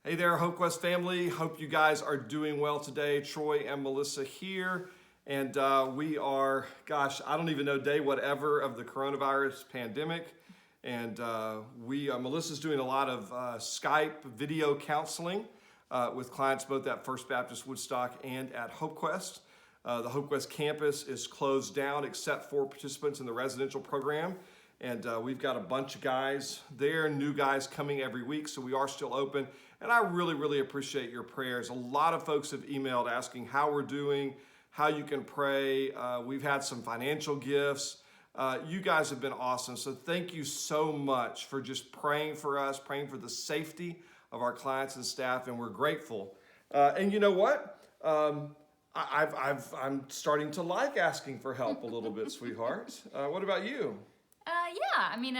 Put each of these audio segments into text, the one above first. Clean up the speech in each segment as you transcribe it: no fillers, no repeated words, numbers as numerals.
Hey there, HopeQuest family. Hope you guys are doing well today. Troy and Melissa here. And we are, I don't even know day whatever of the coronavirus pandemic. And Melissa's doing a lot of Skype video counseling with clients both at First Baptist Woodstock and at HopeQuest. The HopeQuest campus is closed down except for participants in the residential program. And we've got a bunch of guys there, new guys coming every week, so we are still open. And I really, really appreciate your prayers. A lot of folks have emailed asking how we're doing, how you can pray. We've had some financial gifts. You guys have been awesome. So thank you so much for just praying for us, praying for the safety of our clients and staff, and we're grateful. And you know what? I'm starting to like asking for help a little bit, sweetheart. What about you?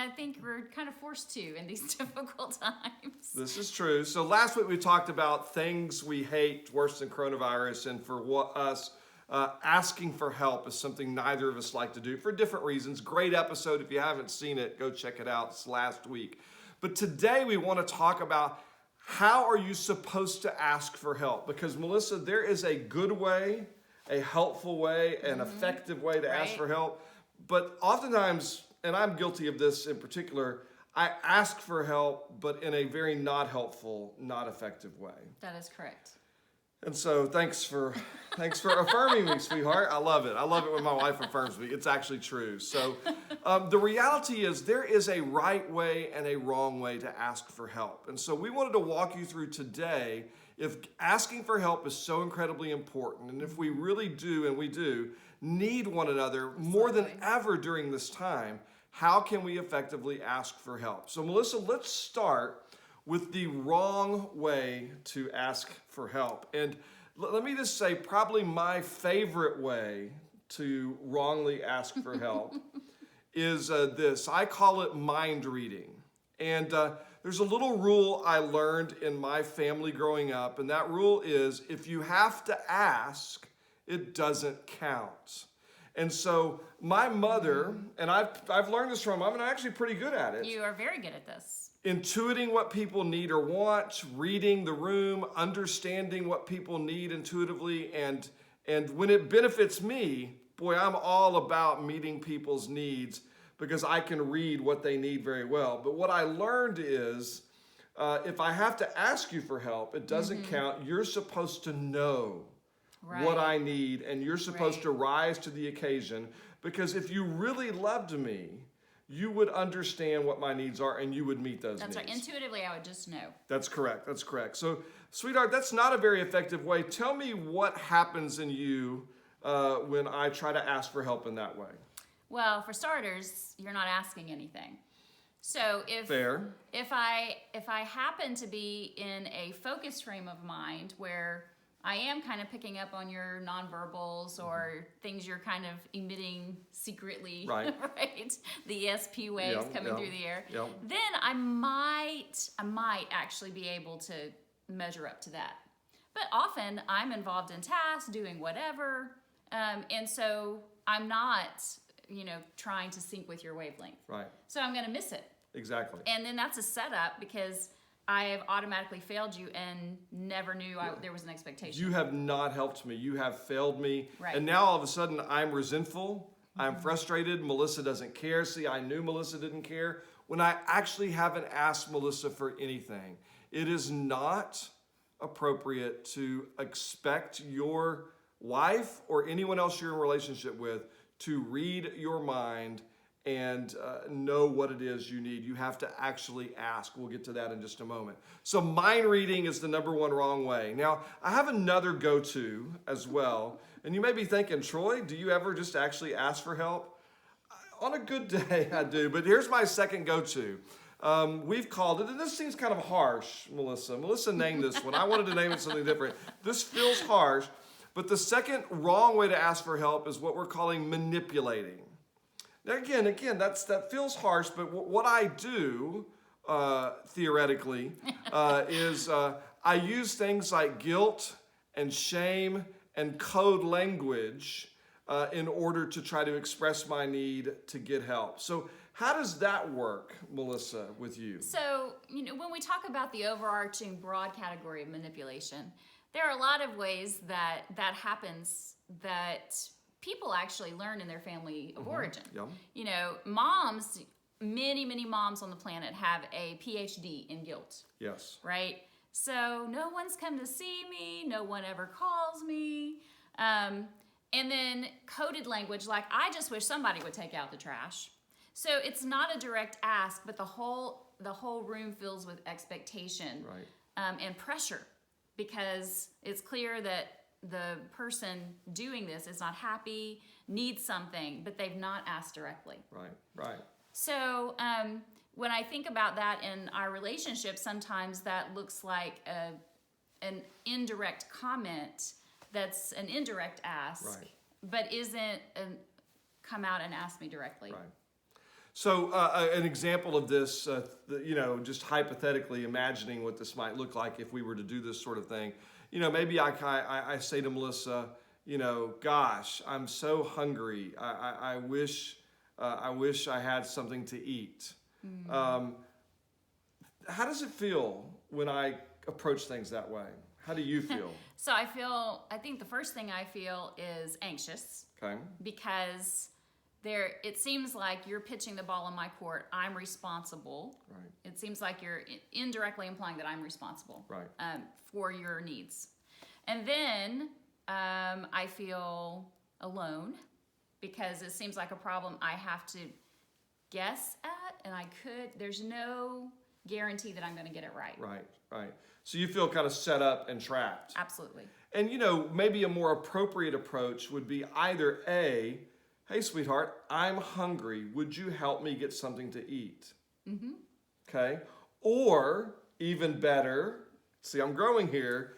I think we're kind of forced to in these difficult times. This is true. So last week we talked about things we hate worse than coronavirus, and for us, asking for help is something neither of us like to do for different reasons. Great episode. If you haven't seen it, go check it out. It's last week. But today we want to talk about how are you supposed to ask for help? Because Melissa, there is a good way, a helpful way, an effective way to ask for help. But oftentimes, and I'm guilty of this in particular, I ask for help, but in a very not helpful, not effective way. That is correct. And so thanks for affirming me, sweetheart. I love it. I love it when my wife affirms me. It's actually true. So the reality is there is a right way and a wrong way to ask for help. And so we wanted to walk you through today if asking for help is so incredibly important, and if we really do, and we do, need one another more than ever during this time, how can we effectively ask for help? So Melissa, let's start with the wrong way to ask for help. And let me just say, probably my favorite way to wrongly ask for help is this. I call it mind reading. And there's a little rule I learned in my family growing up, and that rule is if you have to ask, it doesn't count. And so my mother, and I've learned this from, I'm actually pretty good at it. You are very good at this. Intuiting what people need or want, reading the room, understanding what people need intuitively, and when it benefits me, boy, I'm all about meeting people's needs because I can read what they need very well. But what I learned is if I have to ask you for help, it doesn't count. You're supposed to know what I need, and you're supposed to rise to the occasion, because if you really loved me, you would understand what my needs are and you would meet those needs. That's right. Intuitively, I would just know. That's correct. That's correct. So, sweetheart, that's not a very effective way. Tell me what happens in you when I try to ask for help in that way. Well, for starters, you're not asking anything. So if I happen to be in a focused frame of mind where I am kind of picking up on your nonverbals or things you're kind of emitting secretly, right? The ESP waves coming through the air. Then I might actually be able to measure up to that. But often I'm involved in tasks, doing whatever, and so I'm not, trying to sync with your wavelength. Right. So I'm going to miss it. Exactly. And then that's a setup because I have automatically failed you and never knew there was an expectation. You have not helped me. You have failed me. Right. And now all of a sudden I'm resentful. I'm frustrated. Melissa doesn't care. See, I knew Melissa didn't care when I actually haven't asked Melissa for anything. It is not appropriate to expect your wife or anyone else you're in a relationship with to read your mind and know what it is you need. You have to actually ask. We'll get to that in just a moment. So mind reading is the number one wrong way. Now, I have another go-to as well. And you may be thinking, Troy, do you ever just actually ask for help? On a good day, I do. But here's my second go-to. We've called it, and this seems kind of harsh, Melissa. Melissa named this one. I wanted to name it something different. This feels harsh. But the second wrong way to ask for help is what we're calling manipulating. Now, again, that feels harsh, but what I do, theoretically, is I use things like guilt and shame and code language in order to try to express my need to get help. So How does that work, Melissa, with you? So, when we talk about the overarching broad category of manipulation, there are a lot of ways that happens that people actually learn in their family of origin. Yeah. Moms, many moms on the planet have a PhD in guilt. Yes. Right? So no one's come to see me, no one ever calls me. And then coded language like, I just wish somebody would take out the trash. So it's not a direct ask, but the whole room fills with expectation, and pressure, because it's clear that the person doing this is not happy, needs something, but they've not asked directly. Right. So when I think about that in our relationship, sometimes that looks like an indirect comment that's an indirect ask, but isn't come out and ask me directly. Right. So an example of this, just hypothetically imagining what this might look like if we were to do this sort of thing, maybe I say to Melissa, gosh, I'm so hungry. I wish I had something to eat. How does it feel when I approach things that way? How do you feel? So I think the first thing I feel is anxious. Okay. Because it seems like you're pitching the ball in my court. I'm responsible. Right. It seems like you're indirectly implying that I'm responsible. Right. For your needs. And then I feel alone because it seems like a problem I have to guess at, and there's no guarantee that I'm going to get it right. Right. So you feel kind of set up and trapped. Absolutely. And maybe a more appropriate approach would be either A, hey, sweetheart, I'm hungry. Would you help me get something to eat? Mm-hmm. Okay. Or even better, see, I'm growing here.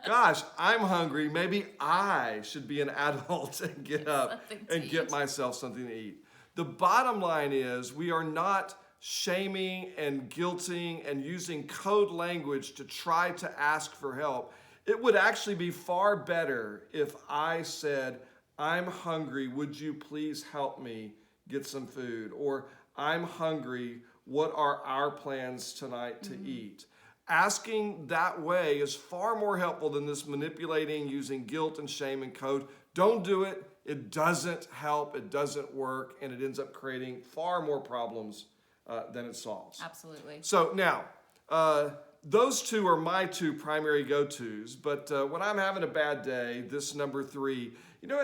Gosh, I'm hungry. Maybe I should be an adult and get up and get myself something to eat. The bottom line is we are not shaming and guilting and using code language to try to ask for help. It would actually be far better if I said, I'm hungry, would you please help me get some food? Or I'm hungry, what are our plans tonight to eat? Asking that way is far more helpful than this manipulating, using guilt and shame and code. Don't do it. It doesn't help, it doesn't work, and it ends up creating far more problems than it solves. Absolutely. So now, those two are my two primary go-tos, but when I'm having a bad day, this number 3,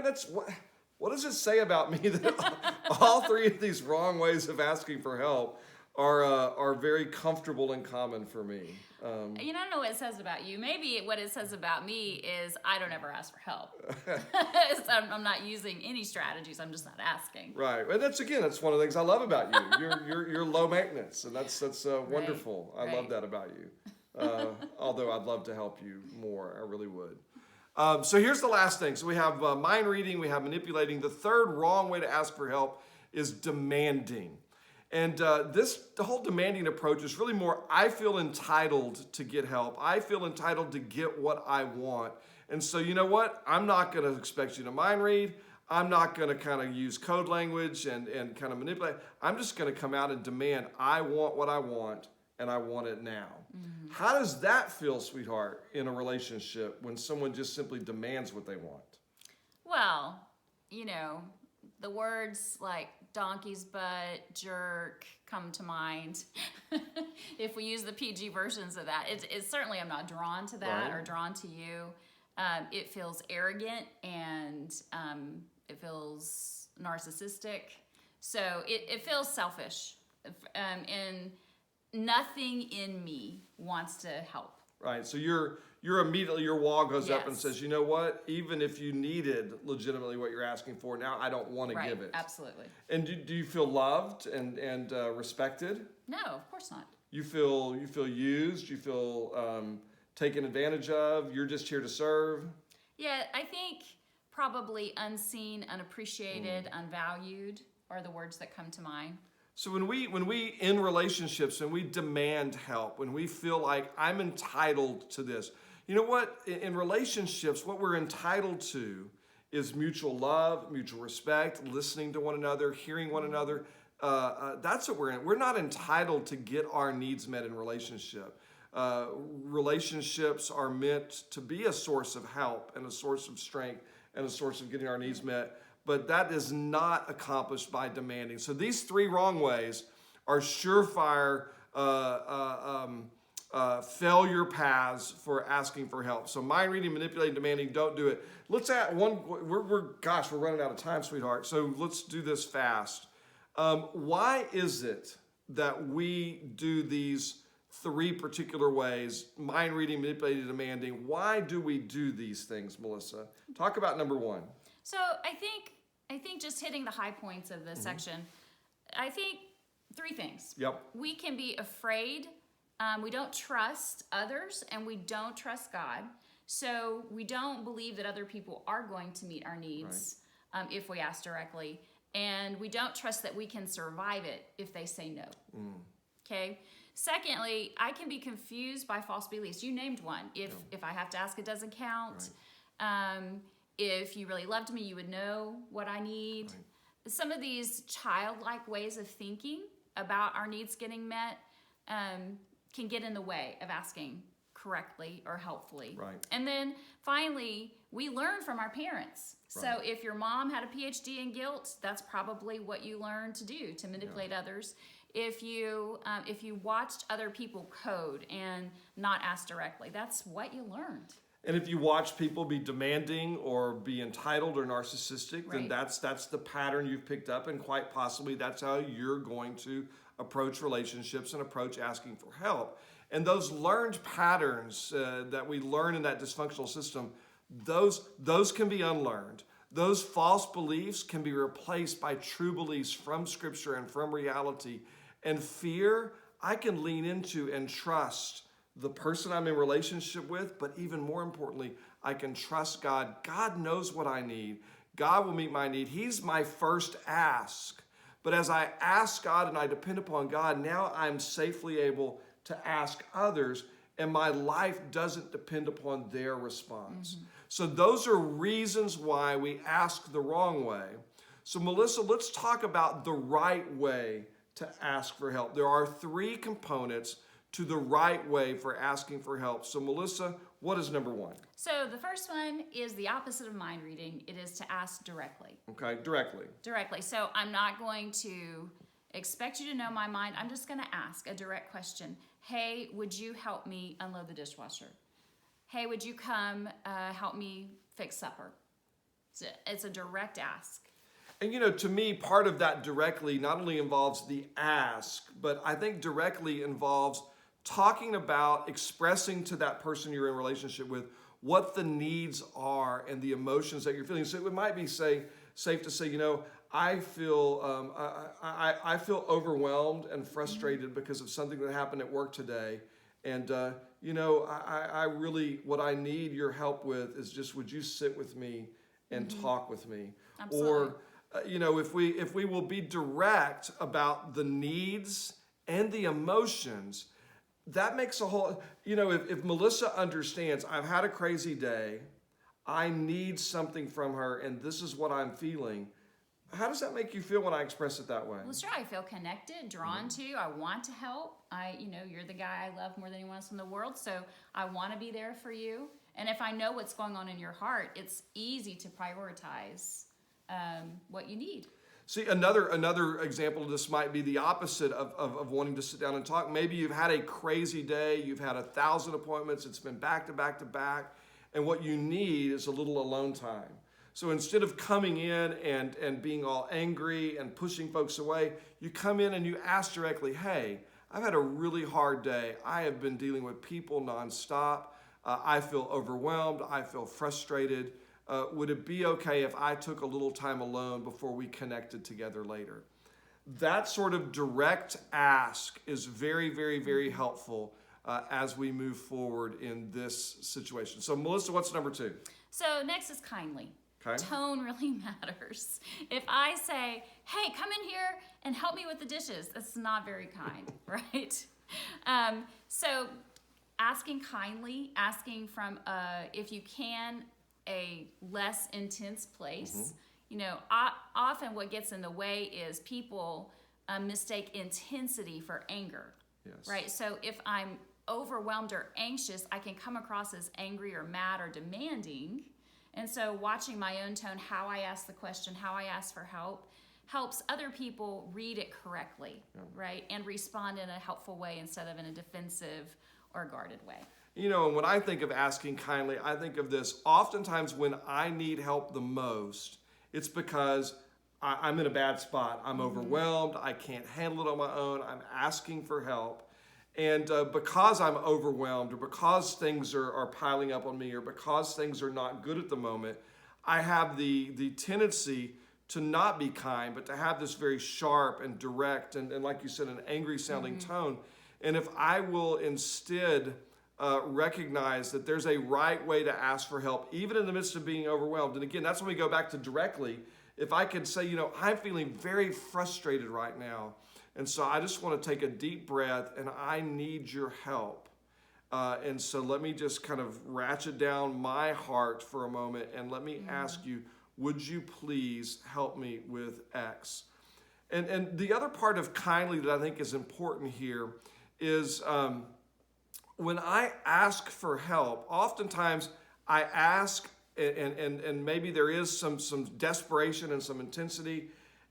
that's what does it say about me that all 3 of these wrong ways of asking for help are very comfortable and common for me. I don't know what it says about you. Maybe what it says about me is I don't ever ask for help. So I'm not using any strategies. I'm just not asking. Right, and that's one of the things I love about you. You're low maintenance, and that's wonderful. I love that about you. Although I'd love to help you more, I really would. So here's the last thing. So we have mind reading, we have manipulating. The third wrong way to ask for help is demanding. And the whole demanding approach is really more, I feel entitled to get help. I feel entitled to get what I want. And so you know what? I'm not going to expect you to mind read. I'm not going to kind of use code language and kind of manipulate. I'm just going to come out and demand, I want what I want, and I want it now. Mm-hmm. How does that feel, sweetheart, in a relationship when someone just simply demands what they want? Well, the words like donkey's butt, jerk come to mind. If we use the PG versions of that, it's certainly I'm not drawn to that or drawn to you. It feels arrogant and it feels narcissistic. So it feels selfish. And nothing in me wants to help. Right. So you're immediately, your wall goes up and says, you know what? Even if you needed legitimately what you're asking for, now I don't want to give it. Absolutely. And do you feel loved and respected? No, of course not. You feel used? You feel taken advantage of? You're just here to serve? Yeah, I think probably unseen, unappreciated, unvalued are the words that come to mind. So when we in relationships, when we demand help, when we feel like I'm entitled to this, you know what? In relationships, what we're entitled to is mutual love, mutual respect, listening to one another, hearing one another. that's what we're in. We're not entitled to get our needs met in relationship. Relationships are meant to be a source of help and a source of strength and a source of getting our needs met, but that is not accomplished by demanding. So these three wrong ways are surefire failure paths for asking for help. So mind reading, manipulating, demanding, don't do it. Let's add one. We're running out of time, sweetheart. So let's do this fast. Why is it that we do these three particular ways, mind reading, manipulating, demanding? Why do we do these things, Melissa? Talk about number one. So I think just hitting the high points of this section, I think three things. Yep. We can be afraid. We don't trust others, and we don't trust God. So we don't believe that other people are going to meet our needs if we ask directly. And we don't trust that we can survive it if they say no. Okay? Secondly, I can be confused by false beliefs. You named one. If I have to ask, it doesn't count. If you really loved me, you would know what I need. Some of these childlike ways of thinking about our needs getting met can get in the way of asking correctly or helpfully. And then finally, we learn from our parents. So if your mom had a PhD in guilt, that's probably what you learned to do, to manipulate others. If you watched other people code and not ask directly, that's what you learned. And if you watch people be demanding or be entitled or narcissistic, then that's the pattern you've picked up, and quite possibly that's how you're going to approach relationships and approach asking for help. And those learned patterns that we learn in that dysfunctional system, those can be unlearned. Those false beliefs can be replaced by true beliefs from Scripture and from reality. And fear, I can lean into and trust the person I'm in relationship with, but even more importantly, I can trust God. God knows what I need. God will meet my need. He's my first ask. But as I ask God and I depend upon God, now I'm safely able to ask others, and my life doesn't depend upon their response. So those are reasons why we ask the wrong way. So Melissa, let's talk about the right way to ask for help. There are three components to the right way for asking for help. So Melissa, what is number one? So the first one is the opposite of mind reading. It is to ask directly. Okay, directly. Directly. So I'm not going to expect you to know my mind. I'm just going to ask a direct question. Hey, would you help me unload the dishwasher? Hey, would you come help me fix supper? It's a direct ask. And to me, part of that directly not only involves the ask, but I think directly involves talking about, expressing to that person you're in relationship with what the needs are and the emotions that you're feeling. So it might be safe to say, I feel I feel overwhelmed and frustrated because of something that happened at work today. And, I really, what I need your help with is just, would you sit with me and talk with me? Absolutely. Or, if we will be direct about the needs and the emotions, that makes a whole, if Melissa understands, I've had a crazy day, I need something from her, and this is what I'm feeling. How does that make you feel when I express it that way? Well, sure, I feel connected, drawn to you. I want to help. You're the guy I love more than anyone else in the world, so I want to be there for you. And if I know what's going on in your heart, it's easy to prioritize what you need. See, another example of this might be the opposite of wanting to sit down and talk. Maybe you've had a crazy day, you've had 1,000 appointments, it's been back to back to back, and what you need is a little alone time. So instead of coming in and being all angry and pushing folks away, you come in and you ask directly, hey, I've had a really hard day. I have been dealing with people nonstop. I feel overwhelmed. I feel frustrated. Would it be okay if I took a little time alone before we connected together later? That sort of direct ask is very, very, very helpful as we move forward in this situation. So Melissa, what's number two? So next is kindly. Okay. Tone really matters. If I say, hey, come in here and help me with the dishes, that's not very kind, right? So asking kindly, asking from, if you can, a less intense place. Often what gets in the way is people mistake intensity for anger. Yes. Right? So if I'm overwhelmed or anxious, I can come across as angry or mad or demanding. And so watching my own tone, how I ask the question, how I ask for help, helps other people read it correctly, right? And respond in a helpful way instead of in a defensive or guarded way. You know, and when I think of asking kindly, I think of this. Oftentimes when I need help the most, it's because I'm in a bad spot. I'm overwhelmed. I can't handle it on my own. I'm asking for help. And because I'm overwhelmed, or because things are piling up on me, or because things are not good at the moment, I have the tendency to not be kind, but to have this very sharp and direct and like you said, an angry sounding tone. And if I will instead recognize that there's a right way to ask for help, even in the midst of being overwhelmed. And again, that's when we go back to directly. If I could say, you know, I'm feeling very frustrated right now. And so I just want to take a deep breath and I need your help. And so let me just kind of ratchet down my heart for a moment and let me ask you, would you please help me with X? And the other part of kindly that I think is important here is when I ask for help, oftentimes I ask and maybe there is some desperation and some intensity,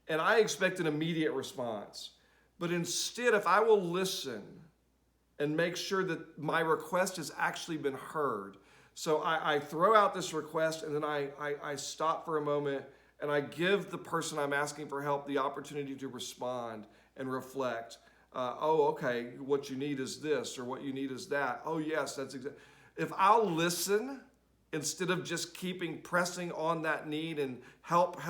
and I expect an immediate response. But instead, if I will listen and make sure that my request has actually been heard. So I throw out this request and then I stop for a moment and I give the person I'm asking for help the opportunity to respond and reflect. Oh, okay, what you need is this, or what you need is that. Oh, yes, that's exactly. If I'll listen instead of just pressing on that need and help,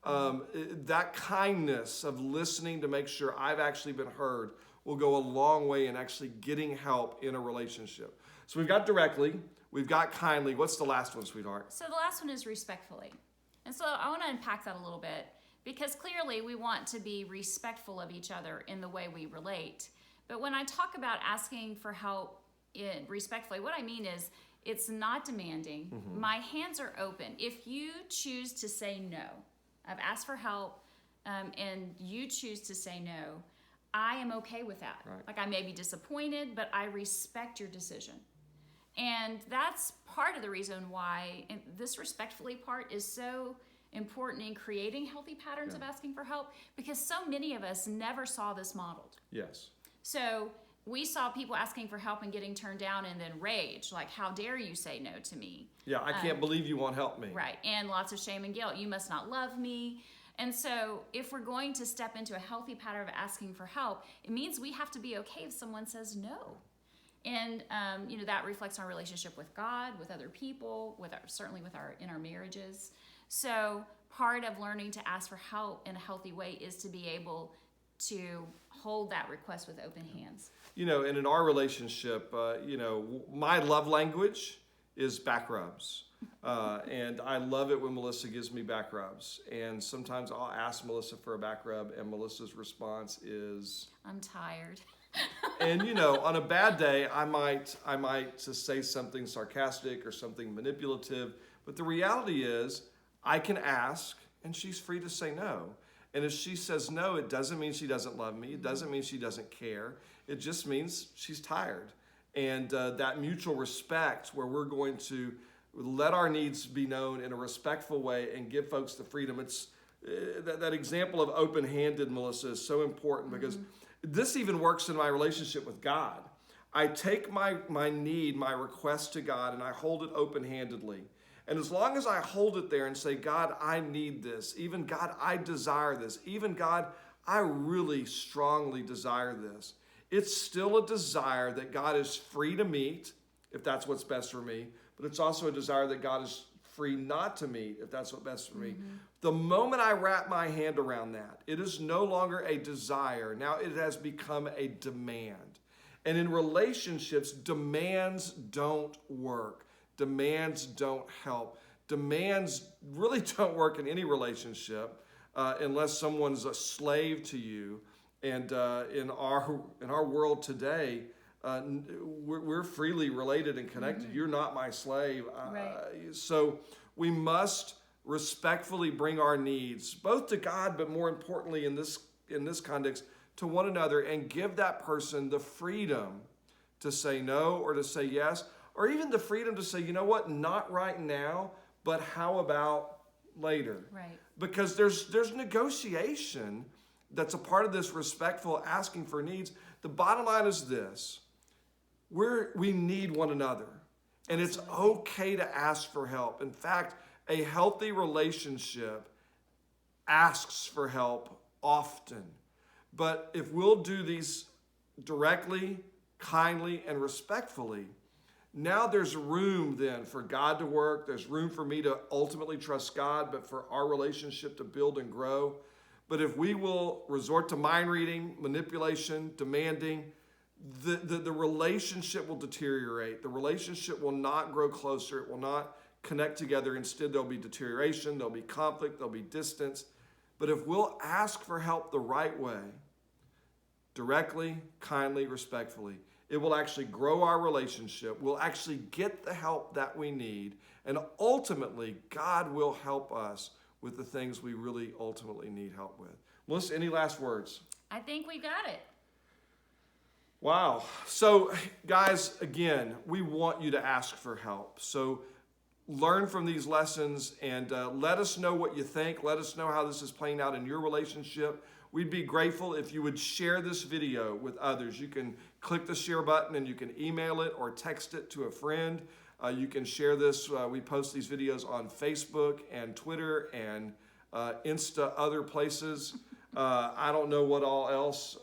that kindness of listening to make sure I've actually been heard will go a long way in actually getting help in a relationship. So we've got directly, we've got kindly. What's the last one, sweetheart? So the last one is respectfully. And so I want to unpack that a little bit because clearly we want to be respectful of each other in the way we relate. But when I talk about asking for help respectfully, what I mean is it's not demanding. My hands are open. If you choose to say no, I've asked for help and you choose to say no, I am okay with that. Right. Like I may be disappointed, but I respect your decision. And that's part of the reason why this respectfully part is so important in creating healthy patterns of asking for help, because so many of us never saw this modeled. Yes. So we saw people asking for help and getting turned down and then rage, like, how dare you say no to me? Yeah, I can't believe you won't help me. Right, and lots of shame and guilt. You must not love me. And so if we're going to step into a healthy pattern of asking for help, it means we have to be okay if someone says no. And that reflects our relationship with God, with other people, certainly in our marriages. So part of learning to ask for help in a healthy way is to be able to hold that request with open hands. And in our relationship, my love language is back rubs. And I love it when Melissa gives me back rubs. And sometimes I'll ask Melissa for a back rub, and Melissa's response is, I'm tired. And on a bad day, I might just say something sarcastic or something manipulative. But the reality is, I can ask, and she's free to say no. And if she says no, it doesn't mean she doesn't love me. It doesn't mean she doesn't care. It just means she's tired. And that mutual respect, where we're going to let our needs be known in a respectful way and give folks the freedom. It's that example of open-handed, Melissa, is so important because this even works in my relationship with God. I take my need, my request to God, and I hold it open-handedly. And as long as I hold it there and say, God, I need this. Even God, I desire this. Even God, I really strongly desire this. It's still a desire that God is free to meet, if that's what's best for me. But it's also a desire that God is free not to meet, if that's what's best for me. The moment I wrap my hand around that, it is no longer a desire. Now it has become a demand. And in relationships, demands don't work. Demands don't help. Demands really don't work in any relationship unless someone's a slave to you. And in our world today, we're freely related and connected. You're not my slave. Right. So we must respectfully bring our needs, both to God, but more importantly in this context, to one another, and give that person the freedom to say no or to say yes, or even the freedom to say, you know what, not right now, but how about later? Right. Because there's negotiation that's a part of this respectful asking for needs. The bottom line is this: we need one another, and it's okay to ask for help. In fact, a healthy relationship asks for help often. But if we'll do these directly, kindly, and respectfully, now there's room then for God to work. There's room for me to ultimately trust God, but for our relationship to build and grow. But if we will resort to mind reading, manipulation, demanding, the relationship will deteriorate. The relationship will not grow closer. It will not connect together. Instead, there'll be deterioration, there'll be conflict, there'll be distance. But if we'll ask for help the right way, directly, kindly, respectfully, it will actually grow our relationship. We'll actually get the help that we need. And ultimately, God will help us with the things we really ultimately need help with. Melissa, any last words? I think we got it. Wow. So, guys, again, we want you to ask for help. So learn from these lessons and let us know what you think. Let us know how this is playing out in your relationship. We'd be grateful if you would share this video with others. You can click the share button and you can email it or text it to a friend. You can share this. We post these videos on Facebook and Twitter and Insta, other places. I don't know what all else.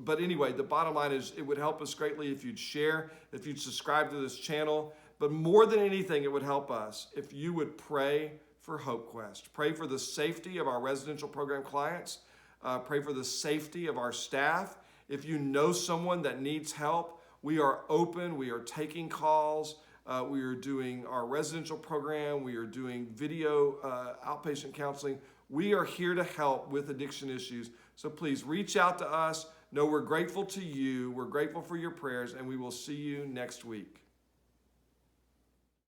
But anyway, the bottom line is it would help us greatly if you'd share, if you'd subscribe to this channel. But more than anything, it would help us if you would pray for Hope Quest. Pray for the safety of our residential program clients. Pray for the safety of our staff. If you know someone that needs help, we are open. We are taking calls. We are doing our residential program. We are doing video outpatient counseling. We are here to help with addiction issues. So please reach out to us. Know we're grateful to you. We're grateful for your prayers, and we will see you next week.